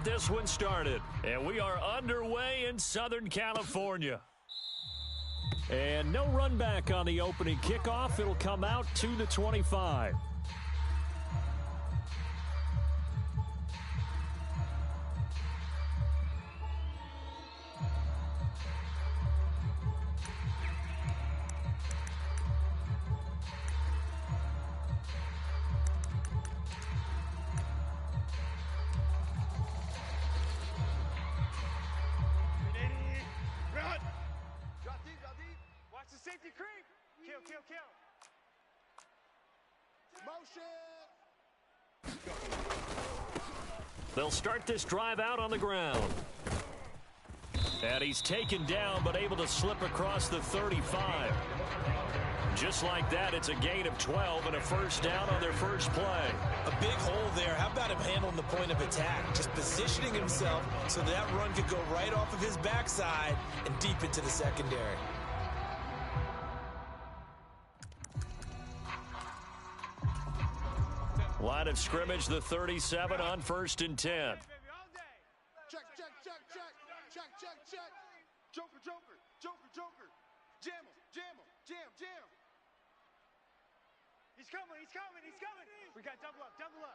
get this one started. And we are underway in Southern California. And no run back on the opening kickoff. It'll come out to the 25. They'll start this drive out on the ground. And he's taken down, but able to slip across the 35. Just like that, it's a gain of 12 and a first down on their first play. A big hole there. How about him handling the point of attack? Just positioning himself so that run could go right off of his backside and deep into the secondary. Line of scrimmage, the 37 on 1st and 10. Check, check, check, check. Check, check, check. Joker, joker, joker, joker. Jam him, jam him, jam, jam. He's coming, he's coming, he's coming. We got double up, double up.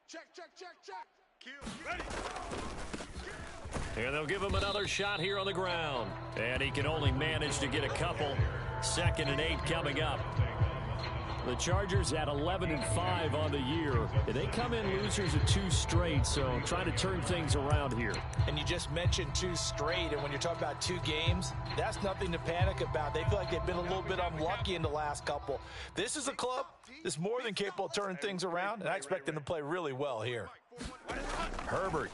Check, check, check, check. Kill, ready. And they'll give him another shot here on the ground. And he can only manage to get a couple. 2nd and 8 coming up. The Chargers at 11-5 on the year. They come in losers of 2 straight, so trying to turn things around here. And you just mentioned 2 straight, and when you're talking about 2 games, that's nothing to panic about. They feel like they've been a little bit unlucky in the last couple. This is a club that's more than capable of turning things around, and I expect them to play really well here. Herbert.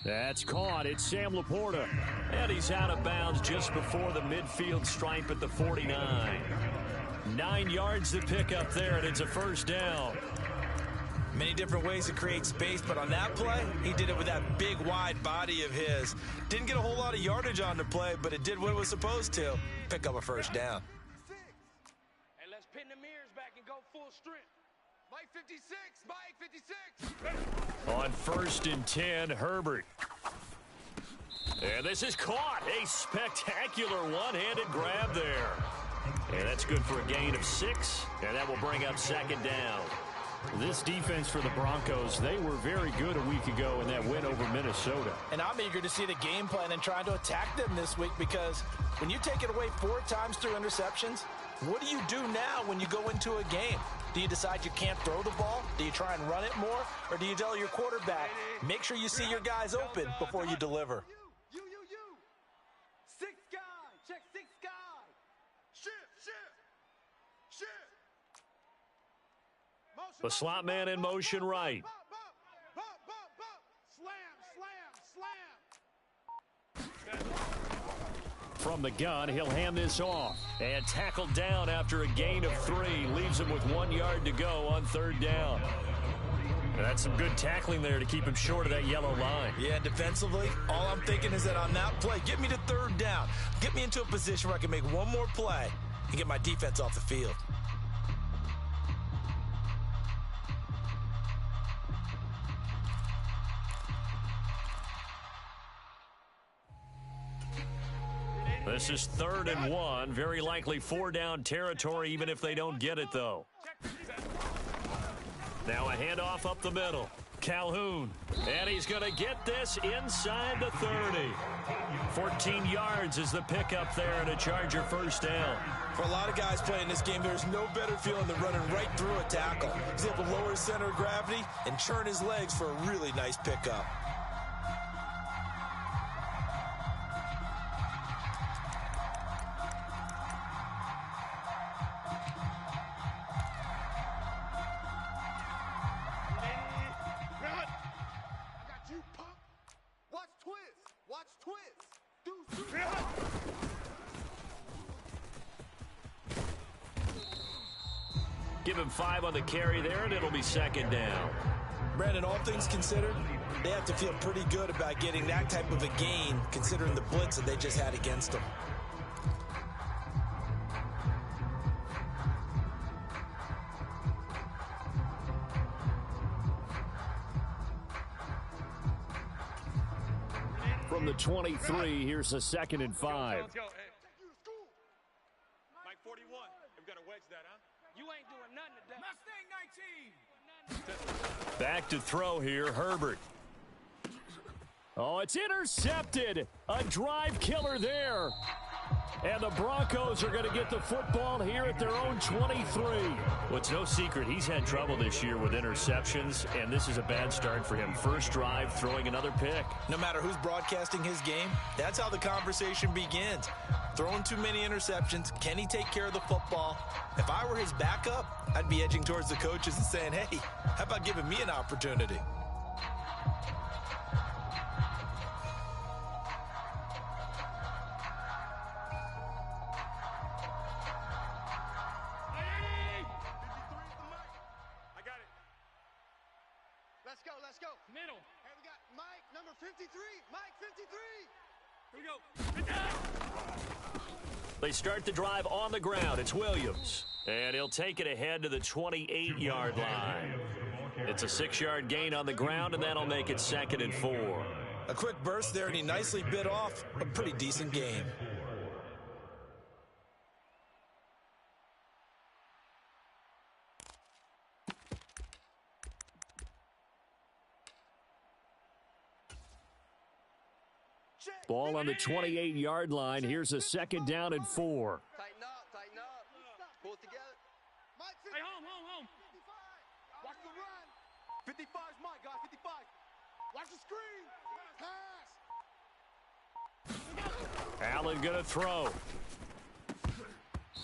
That's caught. It's Sam Laporta. And he's out of bounds just before the midfield stripe at the 49. 9 yards to pick up there, and it's a first down. Many different ways to create space, but on that play, he did it with that big, wide body of his. Didn't get a whole lot of yardage on the play, but it did what it was supposed to. Pick up a first down. And let's pin the mirrors back and go full strength. Mike 56, Mike 56. On 1st and 10, Herbert. And this is caught. A spectacular one-handed grab there. And that's good for a gain of 6, and that will bring up 2nd down. This defense for the Broncos, they were very good a week ago in that win over Minnesota. And I'm eager to see the game plan and trying to attack them this week, because when you take it away 4 times through interceptions, what do you do now when you go into a game? Do you decide you can't throw the ball? Do you try and run it more? Or do you tell your quarterback, make sure you see your guys open before you deliver? You. 6 guy. Check 6 guy. Shift. Motion, The slot man in motion right. Bump. Slam. From the gun, he'll hand this off. And tackled down after a gain of 3. Leaves him with 1 yard to go on 3rd down. And that's some good tackling there to keep him short of that yellow line. Yeah, defensively, all I'm thinking is that on that play, get me to 3rd down. Get me into a position where I can make one more play and get my defense off the field. This is 3rd and 1. Very likely 4-down territory, even if they don't get it, though. Now a handoff up the middle. Calhoun. And he's going to get this inside the 30. 14 yards is the pickup there, and a Charger first down. For a lot of guys playing this game, there's no better feeling than running right through a tackle. He's able to lower his center of gravity and turn his legs for a really nice pickup. Give him 5 on the carry there, and it'll be 2nd down. Brandon, all things considered, they have to feel pretty good about getting that type of a gain, considering the blitz that they just had against them. From the 23, here's a 2nd and 5. Let's go. Hey. Mike 41. We've got to wedge that, huh? You ain't doing nothing today. Mustang 19. Back to throw here, Herbert. Oh, it's intercepted. A drive killer there. And the Broncos are going to get the football here at their own 23. Well, it's no secret he's had trouble this year with interceptions, and this is a bad start for him. First drive, throwing another pick. No matter who's broadcasting his game, that's how the conversation begins. Throwing too many interceptions, can he take care of the football? If I were his backup, I'd be edging towards the coaches and saying, hey, how about giving me an opportunity? Let's go. Middle. Hey, we got Mike, number 53. Mike, 53. Here we go. They start the drive on the ground. It's Williams. And he'll take it ahead to the 28-yard line. It's a 6-yard gain on the ground, and that'll make it 2nd and 4. A quick burst there, and he nicely bit off a pretty decent game. Ball on the 28-yard line. Here's a 2nd down and 4. Tighten up. Pull it together. Mike, 55. Hey, home. 55. Watch the run. 55's Mike, guys, 55. Watch the screen. Pass. Allen going to throw.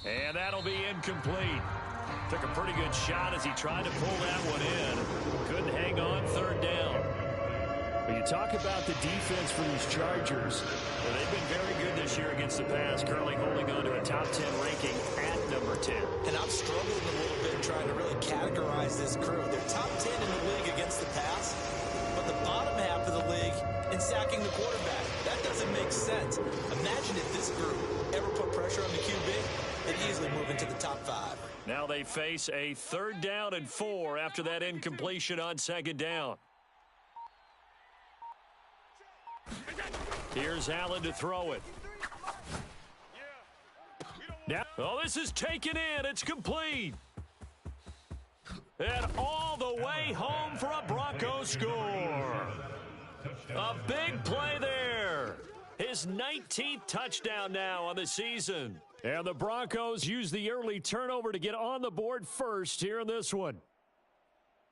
And that'll be incomplete. Took a pretty good shot as he tried to pull that one in. Couldn't hang on, 3rd down. When you talk about the defense for these Chargers, well, they've been very good this year against the pass, currently holding on to a top 10 ranking at number 10. And I'm struggling a little bit trying to really categorize this crew. They're top 10 in the league against the pass, but the bottom half of the league in sacking the quarterback. That doesn't make sense. Imagine if this group ever put pressure on the QB, they'd easily move into the top 5. Now they face a 3rd down and 4 after that incompletion on 2nd down. Here's Allen to throw it. Now, this is taken in. It's complete. And all the way home for a Bronco score. A big play there. His 19th touchdown now on the season. And the Broncos use the early turnover to get on the board first here in this one.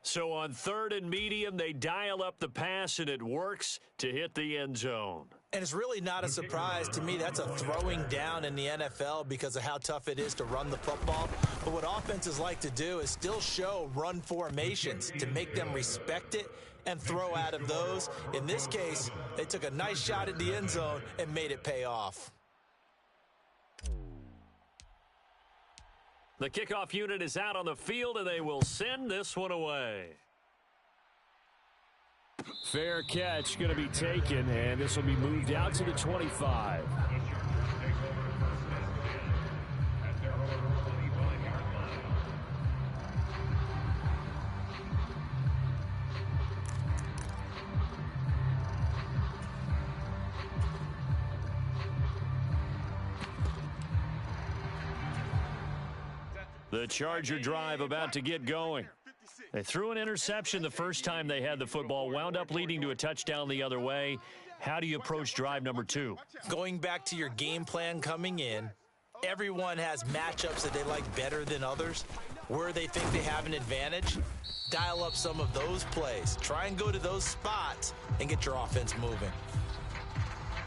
So on 3rd and medium, they dial up the pass, and it works to hit the end zone. And it's really not a surprise to me. That's a throwing down in the NFL because of how tough it is to run the football. But what offenses like to do is still show run formations to make them respect it and throw out of those. In this case, they took a nice shot at the end zone and made it pay off. The kickoff unit is out on the field, and they will send this one away. Fair catch going to be taken, and this will be moved out to the 25. The Charger drive about to get going. They threw an interception the first time they had the football, wound up leading to a touchdown the other way. How do you approach drive number 2? Going back to your game plan coming in, everyone has matchups that they like better than others. Where they think they have an advantage, dial up some of those plays. Try and go to those spots and get your offense moving.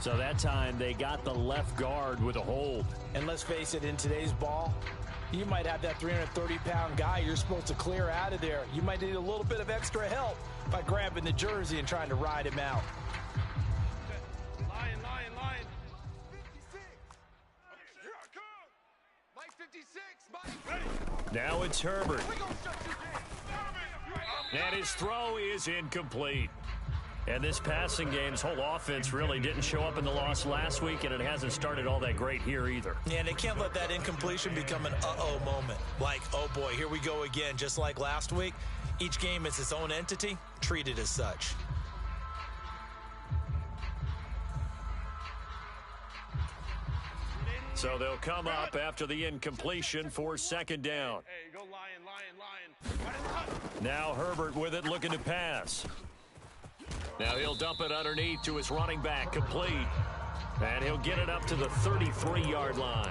So that time they got the left guard with a hold. And let's face it, in today's ball, you might have that 330-pound guy you're supposed to clear out of there. You might need a little bit of extra help by grabbing the jersey and trying to ride him out. Lion. 56. Here I come. Mike 56. Mike. Now it's Herbert. And his throw is incomplete. And this passing game's whole offense really didn't show up in the loss last week, and it hasn't started all that great here either. Yeah, they can't let that incompletion become an uh-oh moment. Like, oh boy, here we go again, just like last week. Each game is its own entity, treated as such. So they'll come up after the incompletion for second down. Hey, go lion. Now Herbert with it, looking to pass. Now he'll dump it underneath to his running back, complete. And he'll get it up to the 33-yard line.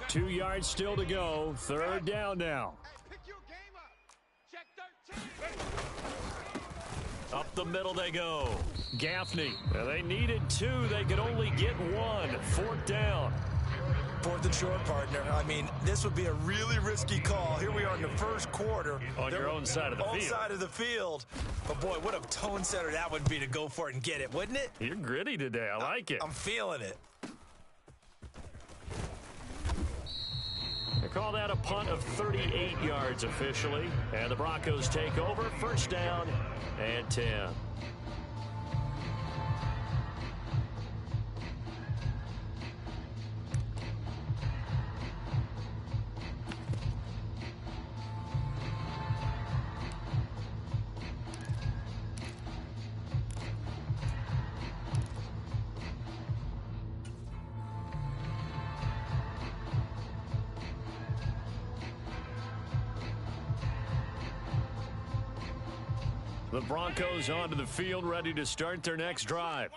Two yards still to go. Third down now. Pick your game up. Check 13. Up the middle they go. Gaffney. Well, they needed two. They could only get one. Fourth down. Fourth and short, partner. I mean, this would be a really risky call. Here we are in the first quarter. On your own side of the field. Own side of the field. But, boy, what a tone setter that would be to go for it and get it, wouldn't it? You're gritty today. I like it. I'm feeling it. They call that a punt of 38 yards officially. And the Broncos take over. First down and 10. The Broncos onto the field, ready to start their next drive.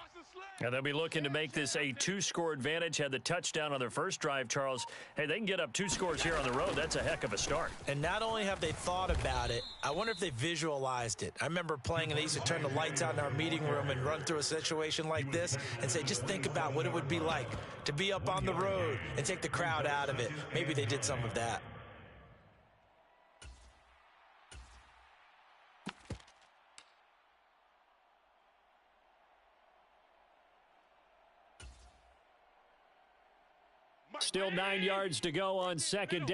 And they'll be looking to make this a two-score advantage. Had the touchdown on their first drive, Charles. Hey, they can get up 2 scores here on the road. That's a heck of a start. And not only have they thought about it, I wonder if they visualized it. I remember playing and they used to turn the lights out in our meeting room and run through a situation like this and say, just think about what it would be like to be up on the road and take the crowd out of it. Maybe they did some of that. Still 9 yards to go on second down.